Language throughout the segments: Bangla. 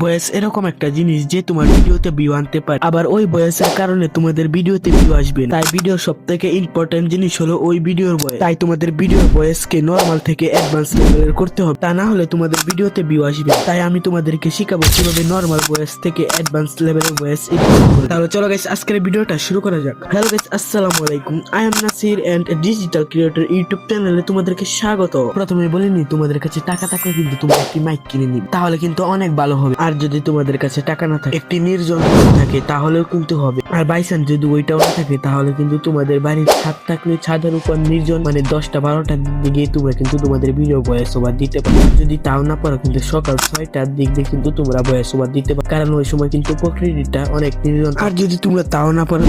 ভয়েস এরকম একটা জিনিস যে তোমার ভিডিওতে ভিউ আনতে পারে, আবার ওই ভয়েসের কারণে তোমাদের ভিডিওতে ভিউ আসবে। তাই ভিডিওর সব থেকে ইম্পর্টেন্ট জিনিস হলো ওই ভিডিওর ভয়েস। তাই তোমাদের ভিডিওর ভয়েসকে নরমাল থেকে অ্যাডভান্স লেভেলের করতে হবে, তা না হলে তোমাদের ভিডিওতে ভিউ আসবে। তাই আমি তোমাদেরকে শিখাবো কিভাবে নরমাল ভয়েস থেকে অ্যাডভান্স লেভেলের ভয়েস এডিট করে। তাহলে চলো গাইস, আজকের ভিডিওটা শুরু করা যাক। হ্যালো গাইস, আসসালামু আলাইকুম। I am Nasir and digital creator YouTube চ্যানেলে তোমাদেরকে স্বাগত। প্রথমে বলে নি, তোমাদের কাছে টাকা থাকলে কিন্তু তোমরা একটি মাইক কিনে নিবে, তাহলে কিন্তু অনেক ভালো হবে। আর যদি তোমাদের কাছে টাকা না থাকে, একটি নির্জন থাকে, তাহলেও কিন্তু হবে। আর বাইচান্স যদি ওইটাও না থাকে, তাহলে কিন্তু তোমাদের বাড়ির ছাদ থাকলে ছাদের উপর নির্জন মানে 10টা-12টার দিকে তোমরা কিন্তু তোমাদের ভিডিও ভয়েস ওভার দিতে পারো। যদি তাও না পারো, কিন্তু সকাল 6টার দিক দিয়ে কিন্তু তোমরা ভয়েস ওভার দিতে পারো, কারণ ওই সময় কিন্তু প্রকৃতিটা অনেক নির্জন। আর যদি তোমরা তাও না পারো,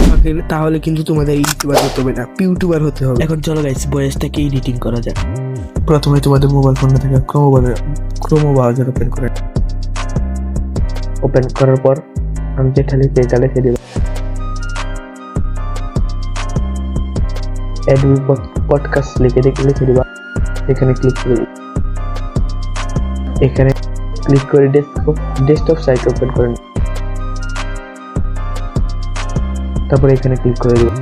তাহলে কিন্তু তোমাদের ইউটিউবার হতে হবে না, ইউটিউবার হতে হবে। এখন চলো গাইস, ভয়েসটাকে এডিটিং করা যাক। প্রথমে তোমাদের মোবাইল ফোনটা থেকে ক্রোম ব্রাউজার ওপেন করার পর আমি যেটা লিখে এটা লিখে দিব, অ্যাডোবি পডকাস্ট লিখে দিবা। এখানে ক্লিক করে দিবা। এখানে ক্লিক করে ডেস্কটপ সাইট ওপেন করে নিন। তারপর এখানে ক্লিক করে দিবা।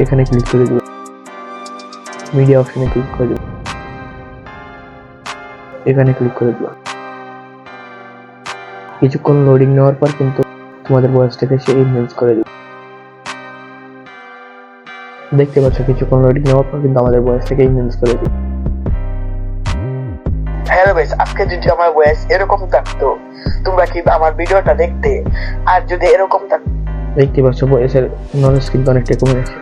এখানে ক্লিক করে দিবা। মিডিয়া অপশনে ক্লিক করে দিবা। এখানে ক্লিক করে দিবা। কিছুক্ষণ লোডিং নেওয়ার পর কিন্তু তোমাদের ভয়েসটাকে সে এনহ্যান্স করে দিবে। দেখতে পাচ্ছ, কিছুক্ষণ লোডিং নেওয়ার পর কিন্তু আমাদের ভয়েসটাকে এনহ্যান্স করে দিবে। হ্যালো গাইস, আজকে যদি আমার ভয়েস এরকম থাকতো, তোমরা কি আমার ভিডিওটা দেখতে? আর যদি এরকম থাকতো, দেখতে পাচ্ছ ভয়েসের নলেজ কিন্তু অনেকটা কমে গেছে।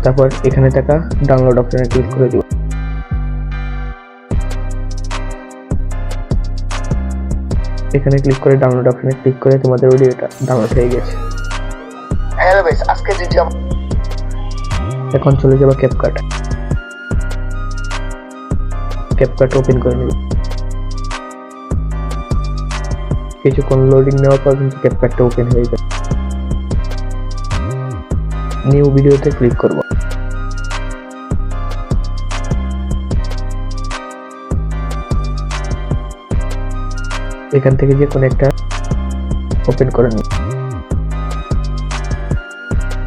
তারপর এখানে থাকা ডাউনলোড অপশনে ক্লিক করে দিব। এখানে ক্লিক করে ডাউনলোড অপশনে ক্লিক করে তোমাদের ভিডিওটা ডাউনলোড হয়ে গেছে। হ্যালো গাইস, আজকে যদি এখন চলে যাবো ক্যাপকাট ওপেন করে নেব। কিছুক্ষণ লোডিং নেওয়ার পর কিন্তু ক্যাপকাটটা ওপেন হয়ে যাবে। নিউ ভিডিওতে ক্লিক করব। এখান থেকে যে কোনো একটা ওপেন করে নিই।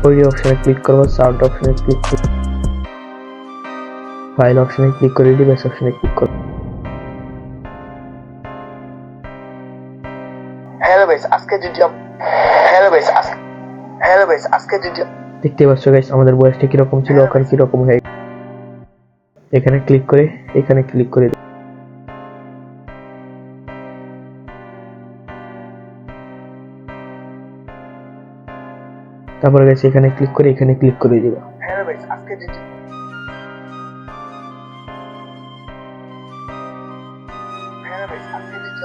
অডিও অপশনে ক্লিক করব, সাউন্ড অপশনে ক্লিক করব, ফাইল অপশনে ক্লিক করে ডিভাইস অপশনে ক্লিক করব। হ্যালো গাইস, আজকে যদি দেখতে পাচ্ছ গাইস, আমাদের ভয়েসটা কিরকম ছিল, ওখানে কিরকম হয়ে গেছে। এখানে ক্লিক করে এখানে ক্লিক করে তারপরে গেছে এখানে ক্লিক করে এখানে ক্লিক করে দিবা। হ্যালো গাইস, আজকে যদি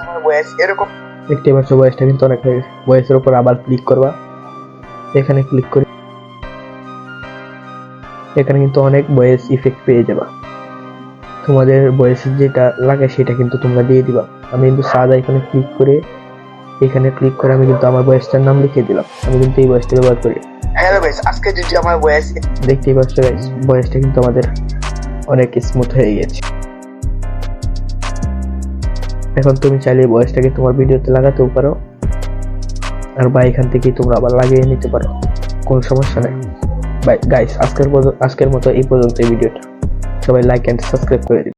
আমার ভয়েস এরকম, দেখতে পাচ্ছ ভয়েসটা কিন্তু অনেক হয়ে গেছে। ভয়েসের উপর আবার ক্লিক করবা। এখানে ক্লিক করে এখানে কিন্তু অনেক ভয়েস ইফেক্ট পেয়ে যাবা। তোমাদের ভয়েসের যেটা লাগে সেটা কিন্তু তোমরা দিয়ে দিবা। আমি কিন্তু সাদা এখানে ক্লিক করে আমি কিন্তু আমার ভয়েসটার নাম লিখে দিলাম। আমি কিন্তু এই ভয়েসটা ব্যবহার করি। হ্যালো গাইস, আজকে যদি আমার ভয়েস, দেখতেই পাচ্ছ গাইস, ভয়েসটা কিন্তু আমাদের অনেক স্মুথ হয়ে গেছে। এখন তুমি চাইলে ভয়েসটাকে তোমার ভিডিওতে লাগাতেও পারো, আর বা এখান থেকেই তোমরা আবার লাগিয়ে নিতে পারো, কোনো সমস্যা নেই। বাই গাইস, আজকের মতো এই পর্যন্ত এই ভিডিওটা। সবাই লাইক এন্ড সাবস্ক্রাইব করে দিন।